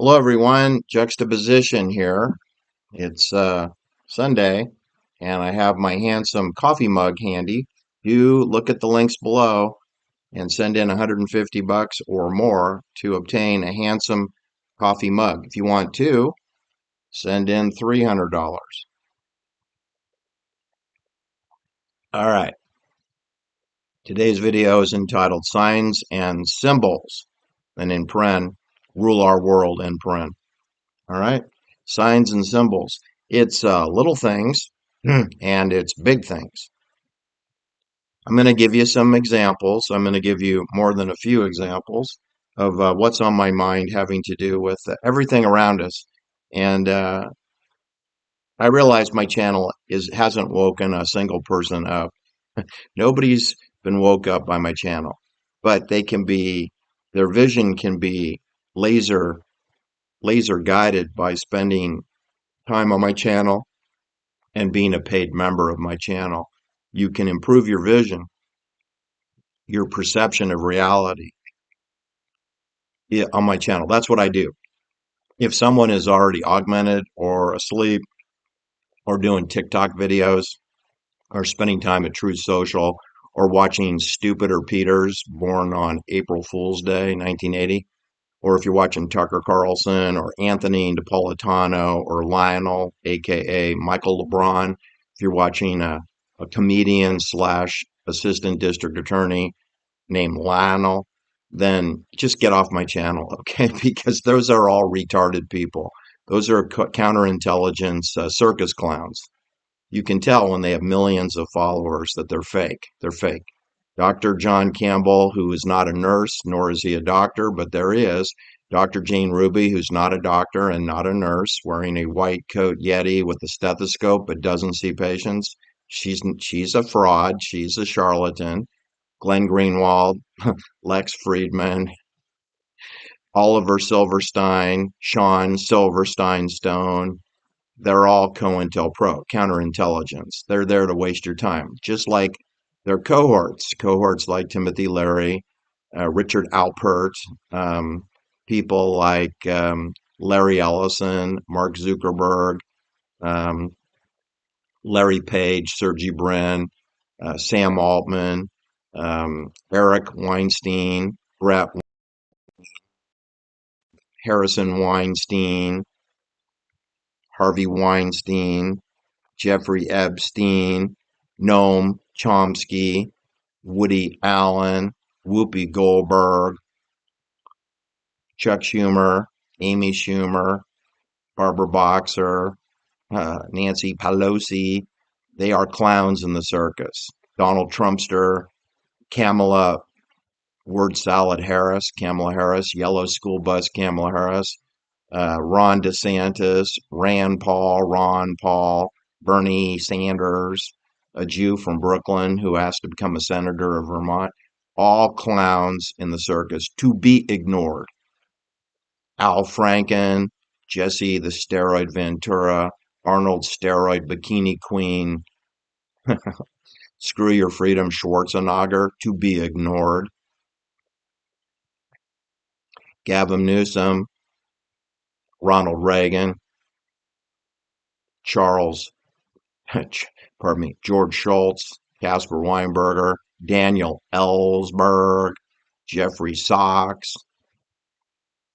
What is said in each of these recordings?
Hello, everyone. Juxtaposition here. It's Sunday, and I have my handsome coffee mug handy. You look at the links below and send in 150 bucks or more to obtain a handsome coffee mug. If you want to, send in $300. All right. Today's video is entitled Signs and Symbols, and in paren, rule our world in paren. All right. Signs and symbols. It's little things and it's big things. I'm going to give you some examples. I'm going to give you more than a few examples of what's on my mind having to do with everything around us. And I realize my channel hasn't woken a single person up. Nobody's been woke up by my channel, but their vision can be laser laser guided by spending time on my channel and being a paid member of my channel. You can improve your vision, your perception of reality, on my channel. That's what I do. If someone is already augmented or asleep or doing TikTok videos or spending time at Truth Social or watching Stupider Peters, born on April Fool's Day, 1980, or if you're watching Tucker Carlson or Anthony Napolitano or Lionel, aka Michael LeBron, if you're watching a comedian slash assistant district attorney named Lionel, then just get off my channel, okay? Because those are all retarded people. Those are counterintelligence circus clowns. You can tell when they have millions of followers that they're fake. They're fake. Dr. John Campbell, who is not a nurse, nor is he a doctor, but there he is. Dr. Jane Ruby, who's not a doctor and not a nurse, wearing a white coat Yeti with a stethoscope but doesn't see patients. She's a fraud. She's a charlatan. Glenn Greenwald, Lex Friedman, Oliver Silverstein, Sean Silverstein Stone. They're all COINTELPRO, counterintelligence. They're there to waste your time, just like their cohorts like Timothy Leary, Richard Alpert, um, people like Larry Ellison, Mark Zuckerberg, um, Larry Page, Sergey Brin, Sam Altman, Eric Weinstein, Brett Harrison Weinstein, Harvey Weinstein, Jeffrey Epstein, Noam Chomsky, Woody Allen, Whoopi Goldberg, Chuck Schumer, Amy Schumer, Barbara Boxer, Nancy Pelosi. They are clowns in the circus. Donald Trumpster, Kamala Word Salad Harris, Kamala Harris, Yellow School Bus Kamala Harris, Ron DeSantis, Rand Paul, Ron Paul, Bernie Sanders, a Jew from Brooklyn who asked to become a senator of Vermont, all clowns in the circus to be ignored. Al Franken, Jesse the Steroid Ventura, Arnold Steroid Bikini Queen, Screw Your Freedom Schwarzenegger to be ignored. Gavin Newsom, Ronald Reagan, Charles pardon me, George Shultz, Casper Weinberger, Daniel Ellsberg, Jeffrey Sachs,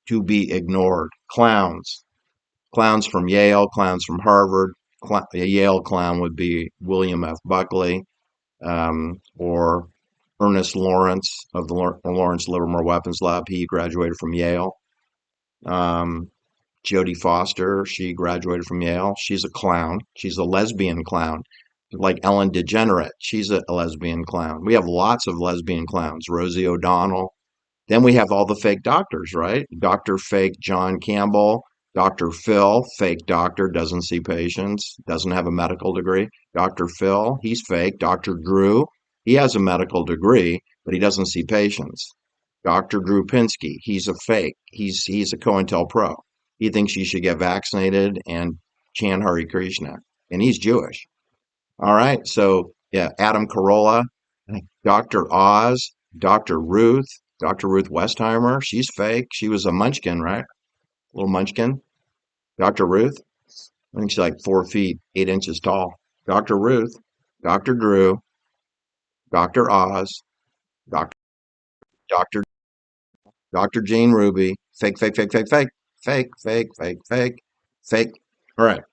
to be ignored. Clowns. Clowns from Yale, clowns from Harvard. A Yale clown would be William F. Buckley, or Ernest Lawrence of the Lawrence Livermore Weapons Lab. He graduated from Yale. Um, Jodie Foster, she graduated from Yale. She's a clown. She's a lesbian clown. Like Ellen DeGenerate, she's a lesbian clown. We have lots of lesbian clowns. Rosie O'Donnell. Then we have all the fake doctors, right? Dr. Fake John Campbell, Dr. Phil, fake doctor, doesn't see patients, doesn't have a medical degree. Dr. Phil, he's fake. Dr. Drew, he has a medical degree, but he doesn't see patients. Dr. Drew Pinsky, he's a fake. He's a COINTELPRO. He thinks you should get vaccinated and chant Hare Krishna, and he's Jewish. All right, so yeah, Adam Carolla, Dr. Oz, Dr. Ruth Westheimer. She's fake. She was a munchkin, right? little munchkin. Dr. Ruth. I think she's like 4 feet, 8 inches tall. Dr. Ruth, Dr. Drew, Dr. Oz, Dr. Dr. Dr. Jane Ruby. Fake, fake, fake, fake, fake, fake, fake, fake, fake, fake. All right.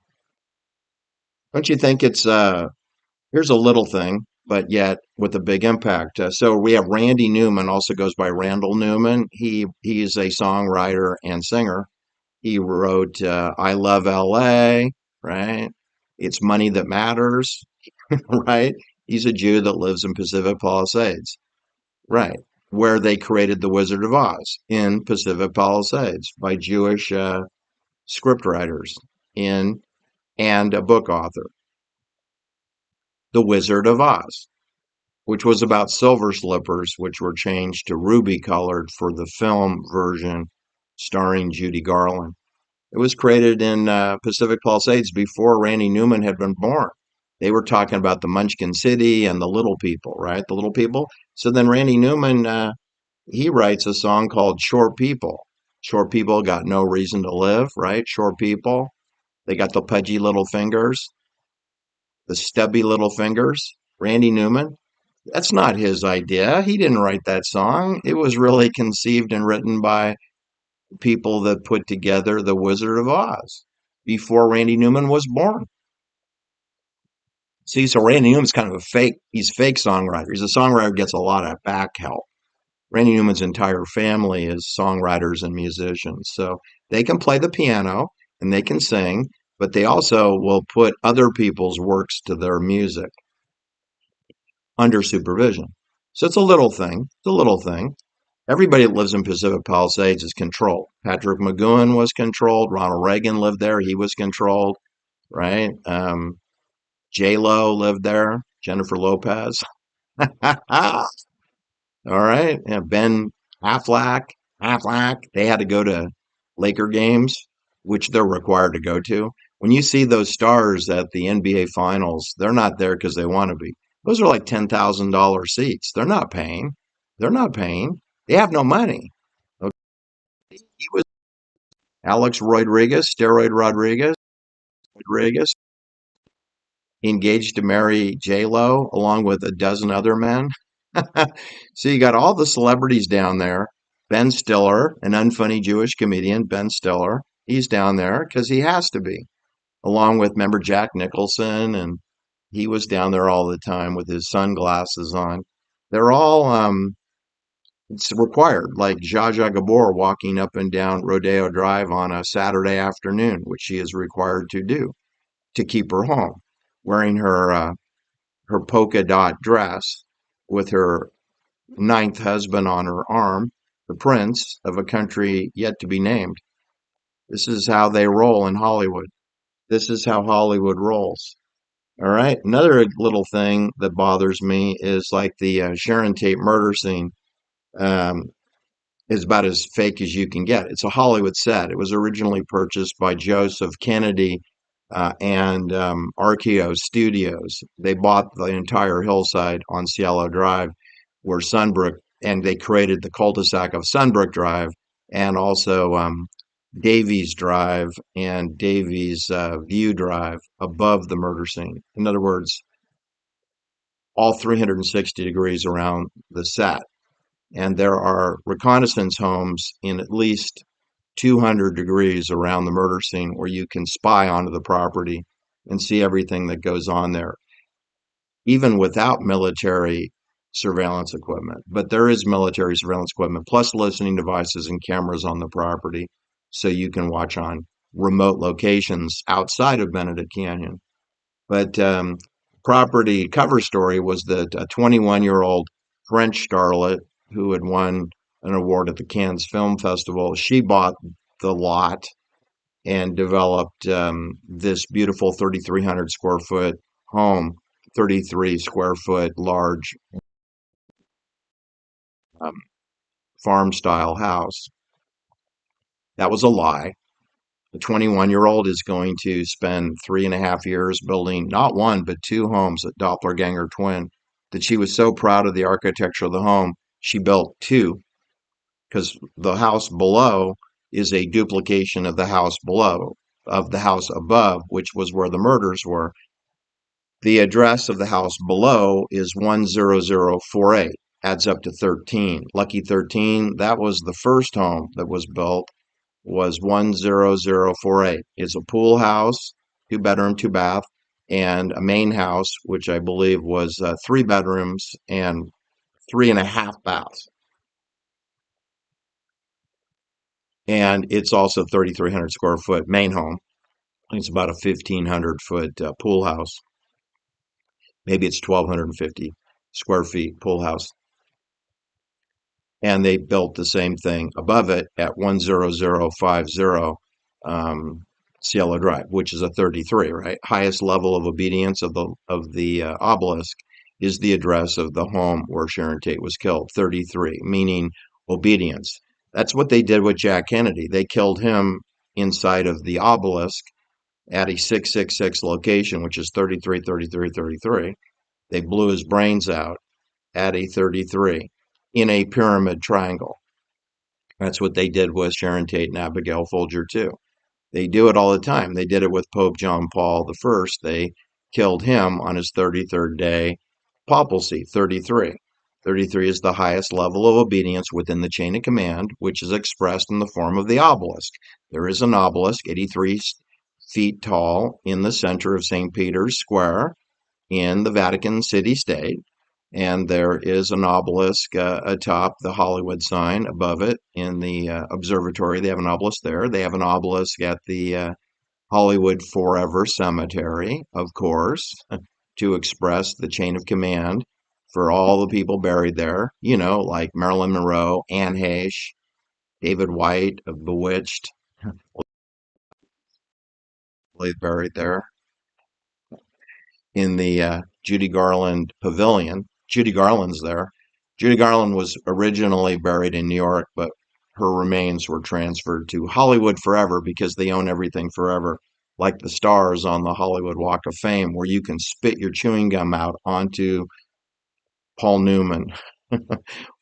Don't you think it's here's a little thing, but yet with a big impact. So we have Randy Newman, also goes by Randall Newman. He's a songwriter and singer. He wrote "I Love L.A." Right? It's Money That Matters. Right? He's a Jew that lives in Pacific Palisades. Right? Where they created The Wizard of Oz in Pacific Palisades by Jewish scriptwriters in and a book author. The Wizard of Oz, which was about silver slippers, which were changed to ruby colored for the film version starring Judy Garland. It was created in Pacific Palisades before Randy Newman had been born. They were talking about the Munchkin City and the little people, right? The little people. So then Randy Newman, he writes a song called Short People. Short people got no reason to live, right? Short people. They got the pudgy little fingers, the stubby little fingers. Randy Newman, that's not his idea. He didn't write that song. It was really conceived and written by people that put together The Wizard of Oz before Randy Newman was born. See, so Randy Newman's kind of a fake, he's a fake songwriter. He's a songwriter who gets a lot of back help. Randy Newman's entire family is songwriters and musicians. So they can play the piano and they can sing, but they also will put other people's works to their music under supervision. So it's a little thing. It's a little thing. Everybody that lives in Pacific Palisades is controlled. Patrick McGowan was controlled. Ronald Reagan lived there. He was controlled, right? J-Lo lived there. Jennifer Lopez. All right. Yeah, Ben Affleck. They had to go to Laker games, which they're required to go to. When you see those stars at the NBA Finals, they're not there because they want to be. Those are like $10,000 seats. They're not paying. They're not paying. They have no money. Okay. He was Alex Rodriguez, engaged to marry J-Lo along with a dozen other men. So you got all the celebrities down there. Ben Stiller, an unfunny Jewish comedian, Ben Stiller, he's down there because he has to be, along with, member Jack Nicholson, and he was down there all the time with his sunglasses on. They're all it's required, like Zsa Zsa Gabor walking up and down Rodeo Drive on a Saturday afternoon, which she is required to do to keep her home, wearing her polka dot dress with her ninth husband on her arm, the prince of a country yet to be named. This is how they roll in Hollywood. This is how Hollywood rolls. All right. Another little thing that bothers me is like the Sharon Tate murder scene. Um, is about as fake as you can get. It's a Hollywood set. It was originally purchased by Joseph Kennedy and RKO Studios. They bought the entire hillside on Cielo Drive where Sunbrook, and they created the cul-de-sac of Sunbrook Drive and also Davies Drive and Davies View Drive above the murder scene. In other words, all 360 degrees around the set. And there are reconnaissance homes in at least 200 degrees around the murder scene where you can spy onto the property and see everything that goes on there, even without military surveillance equipment. But there is military surveillance equipment, plus listening devices and cameras on the property, so you can watch on remote locations outside of Benedict Canyon. But property cover story was that a 21-year-old French starlet who had won an award at the Cannes Film Festival, she bought the lot and developed this beautiful 3,300 square foot home, 33 square foot large um, farm style house. That was a lie. The 21-year-old is going to spend 3.5 years building not one, but two homes at Dopplerganger Twin. That she was so proud of the architecture of the home, she built two because the house below is a duplication of the house below, of the house above, which was where the murders were. The address of the house below is 10048, adds up to 13. Lucky 13, that was the first home that was built, was 10048. It's a pool house, 2 bedroom, 2 bath, and a main house, which I believe was 3 bedrooms and 3.5 baths. And it's also 3,300 square foot main home. It's about a 1,500 foot pool house. Maybe it's 1,250 square feet pool house. And they built the same thing above it at 10050 Cielo Drive, which is a 33, right? Highest level of obedience of the obelisk is the address of the home where Sharon Tate was killed, 33, meaning obedience. That's what they did with Jack Kennedy. They killed him inside of the obelisk at a 666 location, which is 33, 33, 33. They blew his brains out at a 33 in a pyramid triangle. That's what they did with Sharon Tate and Abigail Folger, too. They do it all the time. They did it with Pope John Paul I. They killed him on his 33rd day papacy, 33. 33 is the highest level of obedience within the chain of command, which is expressed in the form of the obelisk. There is an obelisk, 83 feet tall, in the center of St. Peter's Square in the Vatican City State. And there is an obelisk atop the Hollywood sign above it in the observatory. They have an obelisk there. They have an obelisk at the Hollywood Forever Cemetery, of course, to express the chain of command for all the people buried there, like Marilyn Monroe, Anne Heche, David White of Bewitched, buried there. In the Judy Garland Pavilion. Judy Garland's there. Judy Garland was originally buried in New York, but her remains were transferred to Hollywood Forever because they own everything forever, like the stars on the Hollywood Walk of Fame, where you can spit your chewing gum out onto Paul Newman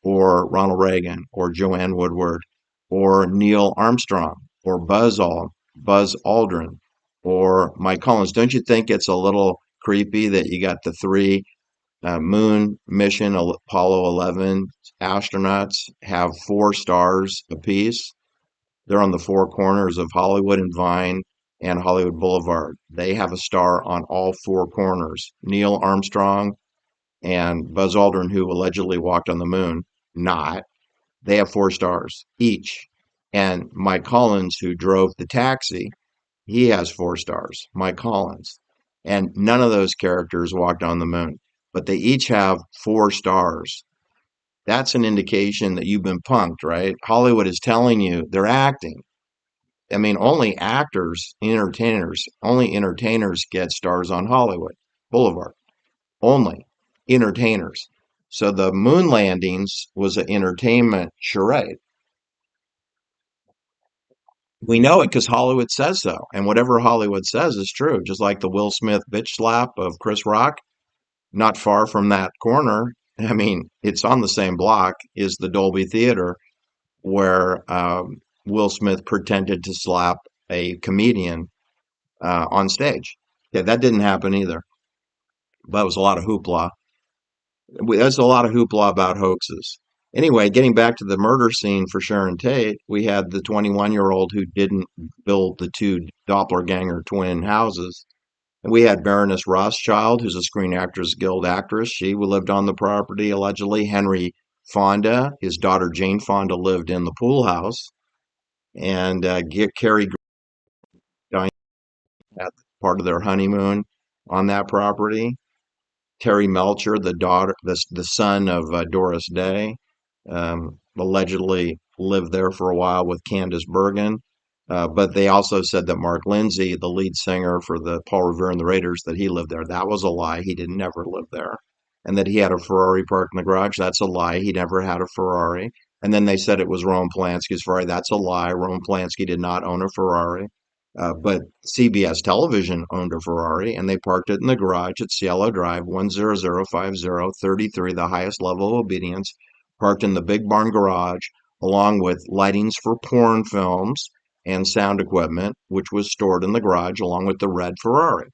or Ronald Reagan or Joanne Woodward or Neil Armstrong or Buzz Aldrin or Mike Collins. Don't you think it's a little creepy that you got the three moon mission Apollo 11 astronauts have 4 stars apiece? They're on the 4 corners of Hollywood and Vine and Hollywood Boulevard. They have a star on all 4 corners. Neil Armstrong and Buzz Aldrin, who allegedly walked on the moon, not. They have 4 stars each. And Mike Collins, who drove the taxi, he has 4 stars. Mike Collins. And none of those characters walked on the moon, but they each have 4 stars. That's an indication that you've been punked, right? Hollywood is telling you they're acting. I mean, only entertainers get stars on Hollywood Boulevard. Only entertainers. So the moon landings was an entertainment charade. We know it because Hollywood says so. And whatever Hollywood says is true. Just like the Will Smith bitch slap of Chris Rock, not far from that corner. I mean, it's on the same block, is the Dolby Theater where Will Smith pretended to slap a comedian on stage. Yeah, that didn't happen either. But it was a lot of hoopla. There's a lot of hoopla about hoaxes. Anyway, getting back to the murder scene for Sharon Tate, we had the 21-year-old who didn't build the 2 doppelganger twin houses. And we had Baroness Rothschild, who's a Screen Actors Guild actress. She lived on the property, allegedly. Henry Fonda, his daughter Jane Fonda, lived in the pool house. And Cary Grant had part of their honeymoon on that property. Terry Melcher, the son of Doris Day, allegedly lived there for a while with Candace Bergen. But they also said that Mark Lindsay, the lead singer for the Paul Revere and the Raiders, that he lived there. That was a lie. He didn't never live there. And that he had a Ferrari parked in the garage. That's a lie. He never had a Ferrari. And then they said it was Roman Polanski's Ferrari. That's a lie. Roman Polanski did not own a Ferrari. But CBS Television owned a Ferrari, and they parked it in the garage at Cielo Drive, 10050 33, the highest level of obedience, parked in the big barn garage along with lightings for porn films and sound equipment, which was stored in the garage along with the red Ferrari.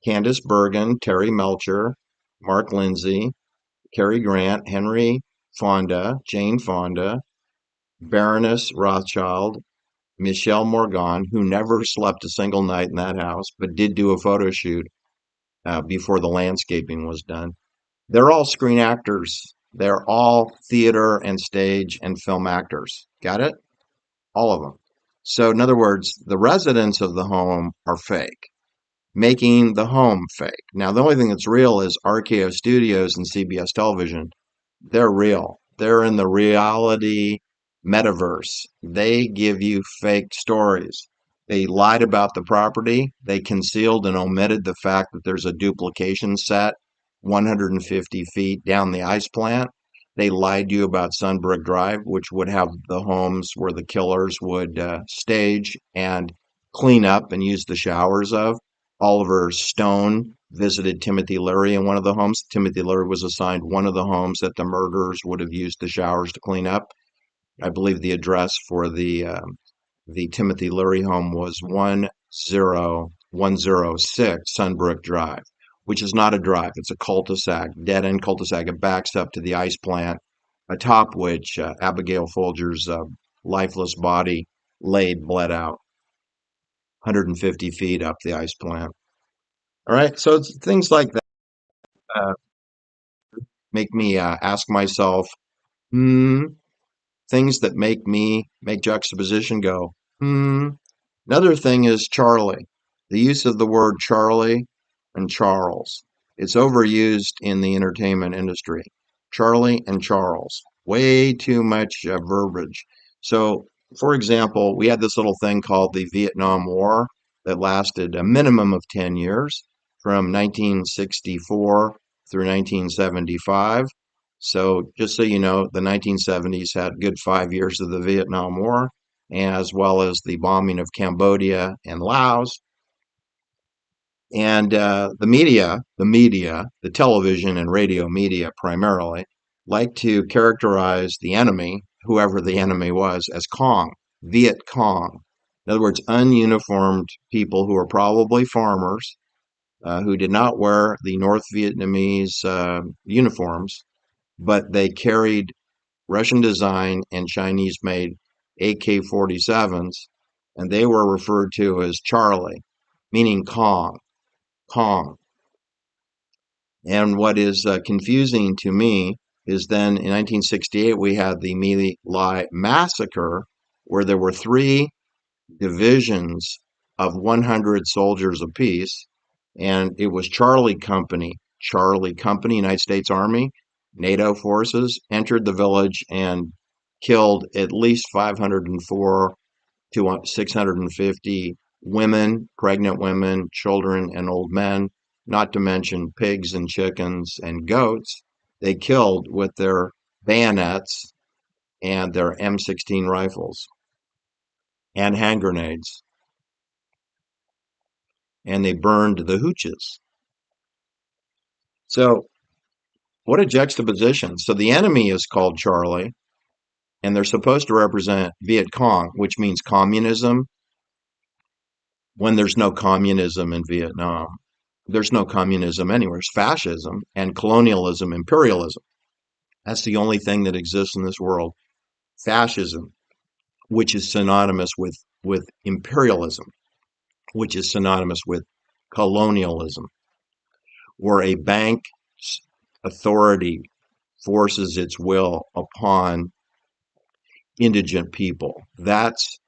Candice Bergen, Terry Melcher, Mark Lindsay, Cary Grant, Henry Fonda, Jane Fonda, Baroness Rothschild, Michelle Morgan, who never slept a single night in that house, but did do a photo shoot before the landscaping was done. They're all screen actors. They're all theater and stage and film actors. Got it? All of them. So, in other words, the residents of the home are fake, making the home fake. Now, the only thing that's real is RKO Studios and CBS Television. They're real. They're in the reality metaverse. They give you fake stories. They lied about the property. They concealed and omitted the fact that there's a duplication set 150 feet down the ice plant. They lied to you about Sunbrook Drive, which would have the homes where the killers would stage and clean up and use the showers of. Oliver Stone visited Timothy Leary in one of the homes. Timothy Leary was assigned one of the homes that the murderers would have used the showers to clean up. I believe the address for the Timothy Leary home was 10106 Sunbrook Drive, which is not a drive. It's a cul-de-sac, dead-end cul-de-sac. It backs up to the ice plant, atop which Abigail Folger's lifeless body bled out 150 feet up the ice plant. All right, so it's things like that make me ask myself, hmm, things that make juxtaposition go, hmm. Another thing is Charlie. The use of the word Charlie and Charles. It's overused in the entertainment industry. Charlie and Charles. Way too much verbiage. So, for example, we had this little thing called the Vietnam War that lasted a minimum of 10 years from 1964 through 1975. So, just so you know, the 1970s had a good 5 years of the Vietnam War, as well as the bombing of Cambodia and Laos. And the television and radio media primarily, like to characterize the enemy, whoever the enemy was, as Cong, Viet Cong. In other words, ununiformed people who are probably farmers who did not wear the North Vietnamese uniforms, but they carried Russian design and Chinese made AK-47s, and they were referred to as Charlie, meaning Kong, Kong. And what is confusing to me is then in 1968 we had the My Lai massacre, where there were three divisions of 100 soldiers apiece, and it was Charlie Company, United States Army, NATO forces entered the village and killed at least 504 to 650 women, pregnant women, children, and old men, not to mention pigs and chickens and goats. They killed with their bayonets and their M16 rifles and hand grenades, and they burned the hooches. So, what a juxtaposition. So, the enemy is called Charlie, and they're supposed to represent Viet Cong, which means communism, when there's no communism in Vietnam. There's no communism anywhere. It's fascism and colonialism, imperialism. That's the only thing that exists in this world. Fascism, which is synonymous with imperialism, which is synonymous with colonialism, where a bank's authority forces its will upon indigent people. That's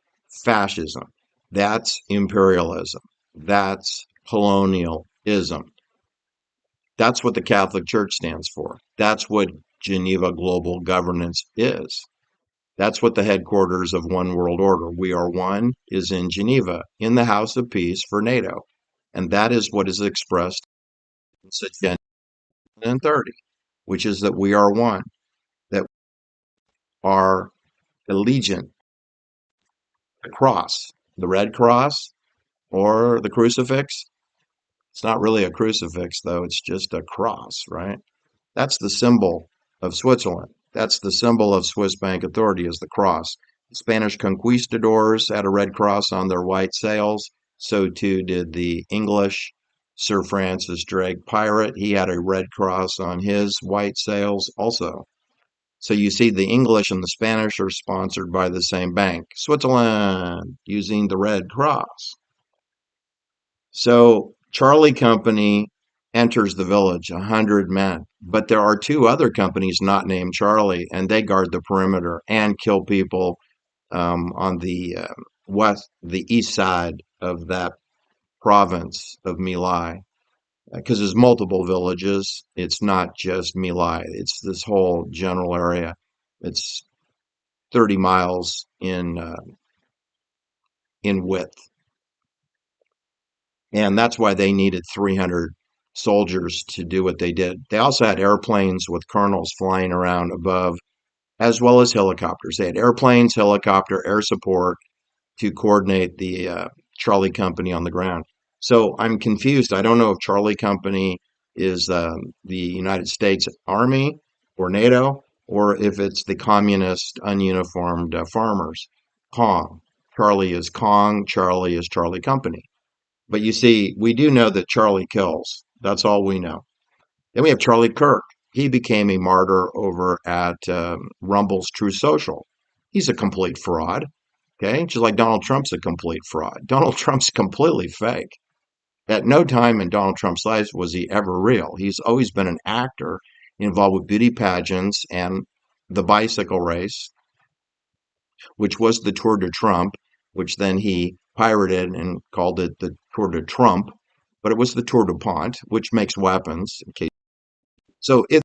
fascism. That's imperialism. That's colonialism. That's what the Catholic Church stands for. That's what Geneva Global Governance is. That's what the headquarters of One World Order, We Are One, is in Geneva, in the House of Peace for NATO. And that is what is expressed in Agenda 30, which is that we are one, that are allegiant, the cross, the red cross, or the crucifix. It's not really a crucifix, though. It's just a cross, right? That's the symbol of Switzerland. That's the symbol of Swiss bank authority is the cross. The Spanish conquistadors had a red cross on their white sails. So too did the English. Sir Francis Drake pirate, he had a red cross on his white sails also. So you see the English and the Spanish are sponsored by the same bank, Switzerland, using the red cross. So Charlie Company enters the village, 100 men. But there are two other companies not named Charlie, and they guard the perimeter and kill people on the the east side of that province of Milai. Because there's multiple villages. It's not just Milai. It's this whole general area. It's 30 miles in width. And that's why they needed 300 soldiers to do what they did. They also had airplanes with colonels flying around above, as well as helicopters. They had airplanes, helicopter, air support to coordinate the Charlie Company on the ground. So I'm confused. I don't know if Charlie Company is the United States Army or NATO, or if it's the communist ununiformed farmers. Kong. Charlie is Kong. Charlie is Charlie Company. But you see, we do know that Charlie kills. That's all we know. Then we have Charlie Kirk. He became a martyr over at Rumble's True Social. He's a complete fraud. Okay, just like Donald Trump's a complete fraud. Donald Trump's completely fake. At no time in Donald Trump's life was he ever real. He's always been an actor involved with beauty pageants and the bicycle race, which was the Tour de Trump, which then he pirated and called it the Tour de Trump, but it was the Tour DuPont, which makes weapons. So if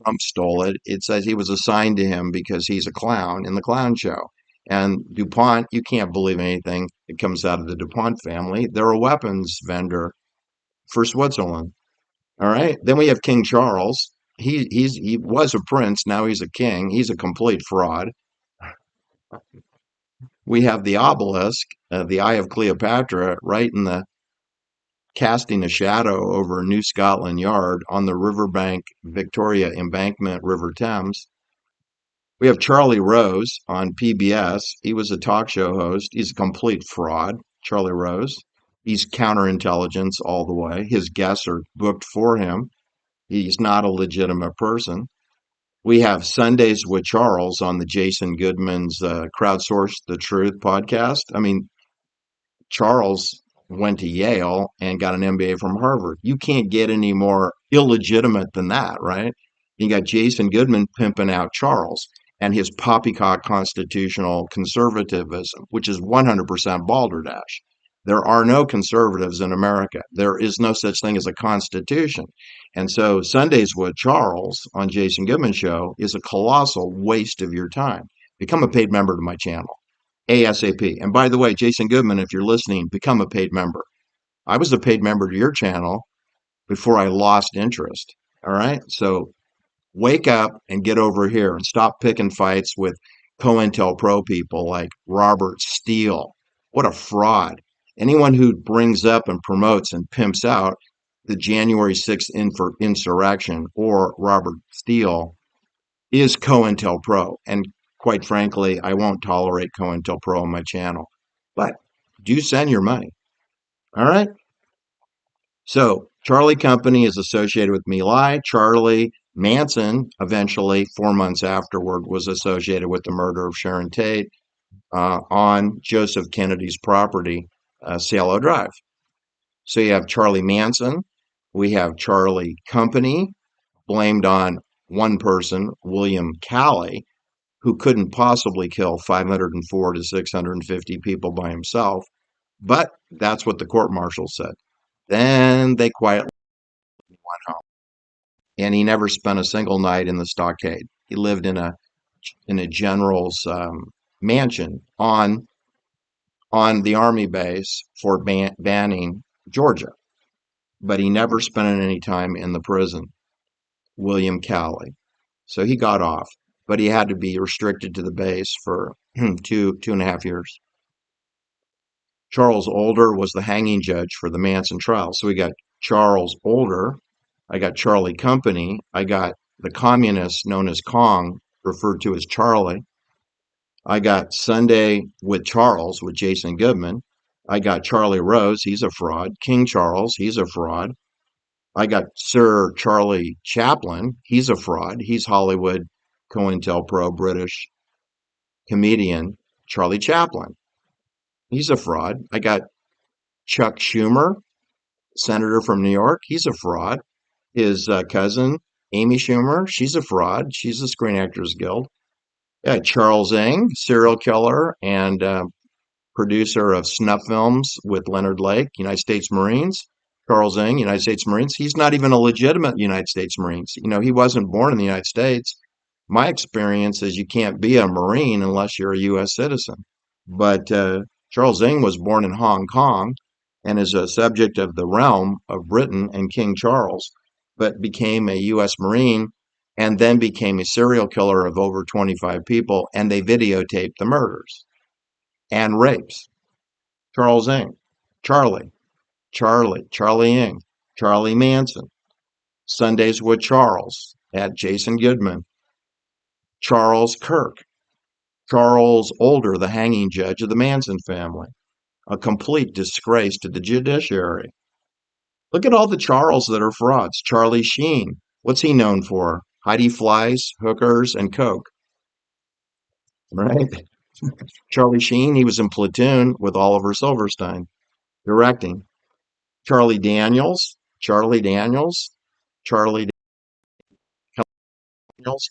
Trump stole it, it says he was assigned to him because he's a clown in the clown show. And DuPont, you can't believe anything that comes out of the DuPont family. They're a weapons vendor for Switzerland. All right. Then we have King Charles. He was a prince. Now he's a king. He's a complete fraud. We have the obelisk, the Eye of Cleopatra, right in the casting a shadow over New Scotland Yard on the riverbank, Victoria Embankment, River Thames. We have Charlie Rose on PBS. He was a talk show host. He's a complete fraud, Charlie Rose. He's counterintelligence all the way. His guests are booked for him. He's not a legitimate person. We have Sundays with Charles on the Jason Goodman's Crowdsource the Truth podcast. I mean, Charles went to Yale and got an MBA from Harvard. You can't get any more illegitimate than that, right? You got Jason Goodman pimping out Charles and his poppycock constitutional conservatism, which is 100% balderdash. There are no conservatives in America. There is no such thing as a constitution. And so Sundays with Charles on Jason Goodman show is a colossal waste of your time. Become a paid member to my channel. ASAP. And by the way, Jason Goodman, if you're listening, become a paid member. I was a paid member to your channel before I lost interest. All right. So wake up and get over here and stop picking fights with COINTELPRO people like Robert Steele. What a fraud. Anyone who brings up and promotes and pimps out the January 6th insurrection or Robert Steele is COINTELPRO. And quite frankly, I won't tolerate COINTELPRO on my channel. But do send your money. All right? So Charlie Company is associated with My Lai. Charlie Manson, eventually, 4 months afterward, was associated with the murder of Sharon Tate on Joseph Kennedy's property, Cielo Drive. So you have Charlie Manson. We have Charlie Company, blamed on one person, William Calley, who couldn't possibly kill 504 to 650 people by himself. But that's what the court martial said. Then they quietly went home. And he never spent a single night in the stockade. He lived in a general's mansion on the army base for Banning, Georgia. But he never spent any time in the prison. William Calley. So he got off, but he had to be restricted to the base for 2.5 years. Charles Older was the hanging judge for the Manson trial. So we got Charles Older, I got Charlie Company, I got the communist known as Kong referred to as Charlie. I got Sunday with Charles with Jason Goodman. I got Charlie Rose, he's a fraud. King Charles, he's a fraud. I got Sir Charlie Chaplin, he's a fraud. He's Hollywood COINTELPRO British comedian Charlie Chaplin. He's a fraud. I got Chuck Schumer, senator from New York. He's a fraud. His cousin, Amy Schumer, she's a fraud. She's a Screen Actors Guild. Charles Ng, serial killer and producer of snuff films with Leonard Lake, United States Marines. Charles Ng, United States Marines. He's not even a legitimate United States Marine. He wasn't born in the United States. My experience is you can't be a Marine unless you're a U.S. citizen. But Charles Ng was born in Hong Kong and is a subject of the realm of Britain and King Charles, but became a U.S. Marine and then became a serial killer of over 25 people, and they videotaped the murders and rapes. Charles Ng, Charlie Ng, Charlie Manson, Sundays with Charles at Jason Goodman, Charles Kirk, Charles Older, the hanging judge of the Manson family, a complete disgrace to the judiciary. Look at all the Charles that are frauds. Charlie Sheen, what's he known for? Heidi Flies, hookers, and coke, right? Charlie Sheen, he was in Platoon with Oliver Silverstein, directing. Charlie Daniels, Charlie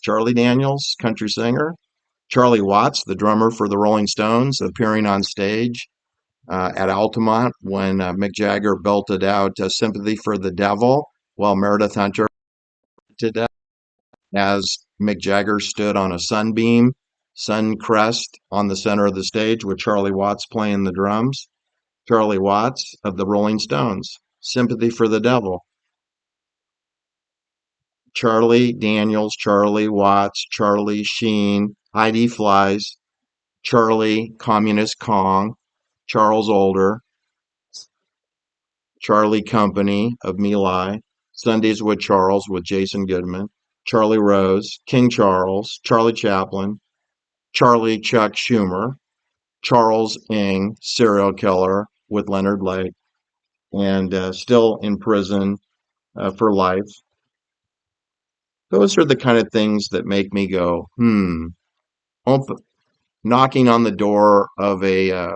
Charlie Daniels, country singer. Charlie Watts, the drummer for the Rolling Stones, appearing on stage at Altamont when Mick Jagger belted out Sympathy for the Devil while Meredith Hunter to death as Mick Jagger stood on a sun crest on the center of the stage with Charlie Watts playing the drums. Charlie Watts of the Rolling Stones, Sympathy for the Devil. Charlie Daniels, Charlie Watts, Charlie Sheen, Heidi Flies, Charlie Communist Kong, Charles Older, Charlie Company of My Lai, Sundays with Charles with Jason Goodman, Charlie Rose, King Charles, Charlie Chaplin, Charlie Chuck Schumer, Charles Ng, serial killer with Leonard Lake, and still in prison for life. Those are the kind of things that make me go, knocking on the door of a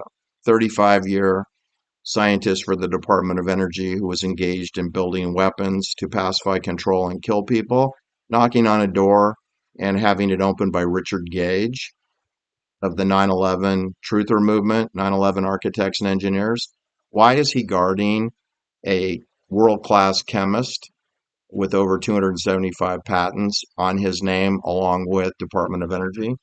35-year scientist for the Department of Energy who was engaged in building weapons to pacify, control, and kill people, knocking on a door and having it opened by Richard Gage of the 9/11 Truther Movement, 9/11 Architects and Engineers. Why is he guarding a world-class chemist with over 275 patents on his name along with Department of Energy?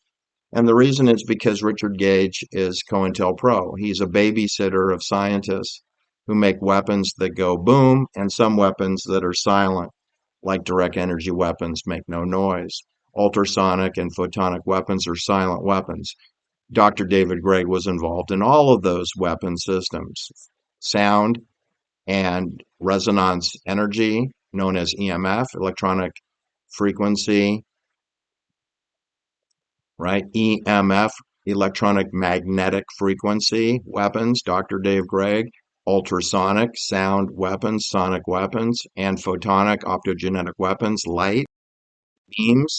And the reason is because Richard Gage is COINTELPRO. He's a babysitter of scientists who make weapons that go boom and some weapons that are silent, like direct energy weapons make no noise. Ultrasonic and photonic weapons are silent weapons. Dr. David Gregg was involved in all of those weapon systems. Sound and resonance energy, known as EMF, electronic frequency, right? EMF, electronic magnetic frequency weapons, Dr. Dave Gregg, ultrasonic sound weapons, sonic weapons, and photonic optogenetic weapons, light, beams,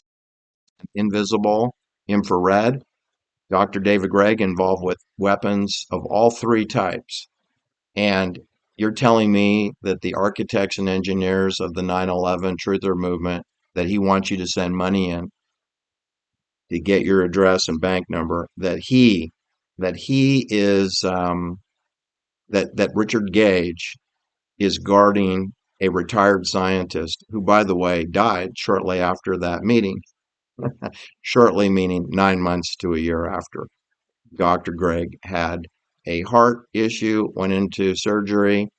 invisible, infrared. Dr. David Gregg involved with weapons of all three types. And you're telling me that the architects and engineers of the 9/11 Truther Movement, that he wants you to send money in to get your address and bank number, that Richard Gage is guarding a retired scientist who, by the way, died shortly after that meeting. Shortly meaning 9 months to a year after. Dr. Gregg had a heart issue, went into surgery,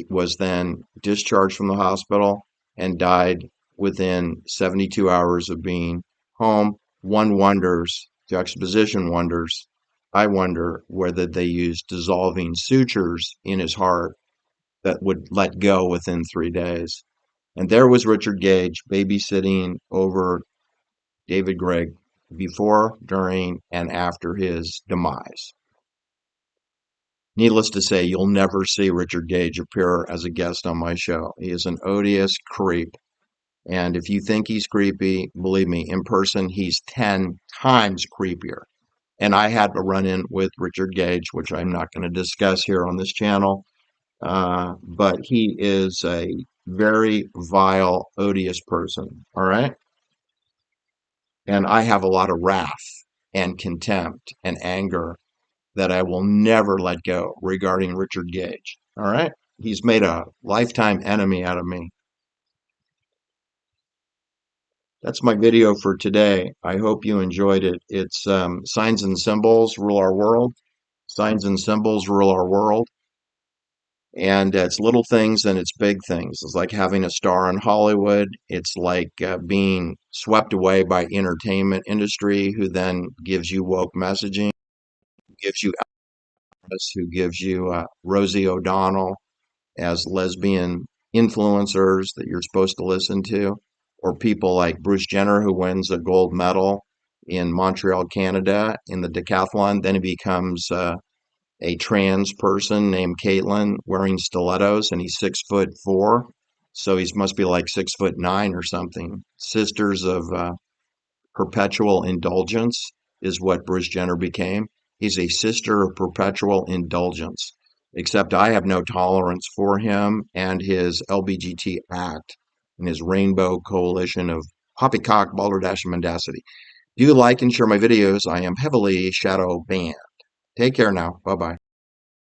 was then discharged from the hospital, and died within 72 hours of being home. One wonders, juxtaposition wonders, I wonder whether they used dissolving sutures in his heart that would let go within 3 days. And there was Richard Gage babysitting over David Gregg before, during, and after his demise. Needless to say, you'll never see Richard Gage appear as a guest on my show. He is an odious creep. And if you think he's creepy, believe me, in person, he's 10 times creepier. And I had a run in with Richard Gage, which I'm not going to discuss here on this channel. But he is a very vile, odious person. All right. And I have a lot of wrath and contempt and anger that I will never let go regarding Richard Gage. All right. He's made a lifetime enemy out of me. That's my video for today. I hope you enjoyed it. It's signs and symbols rule our world. Signs and symbols rule our world. And it's little things and it's big things. It's like having a star in Hollywood. It's like being swept away by entertainment industry, who then gives you woke messaging, gives you Elvis, who gives you Rosie O'Donnell as lesbian influencers that you're supposed to listen to, or people like Bruce Jenner, who wins a gold medal in Montreal, Canada, in the decathlon. Then he becomes a trans person named Caitlin wearing stilettos, and he's 6'4", so he must be like 6'9" or something. Sisters of Perpetual Indulgence is what Bruce Jenner became. He's a sister of perpetual indulgence, except I have no tolerance for him and his LBGT act and his rainbow coalition of poppycock, balderdash, and mendacity. Do you like and share my videos? I am heavily shadow banned. Take care now. Bye-bye.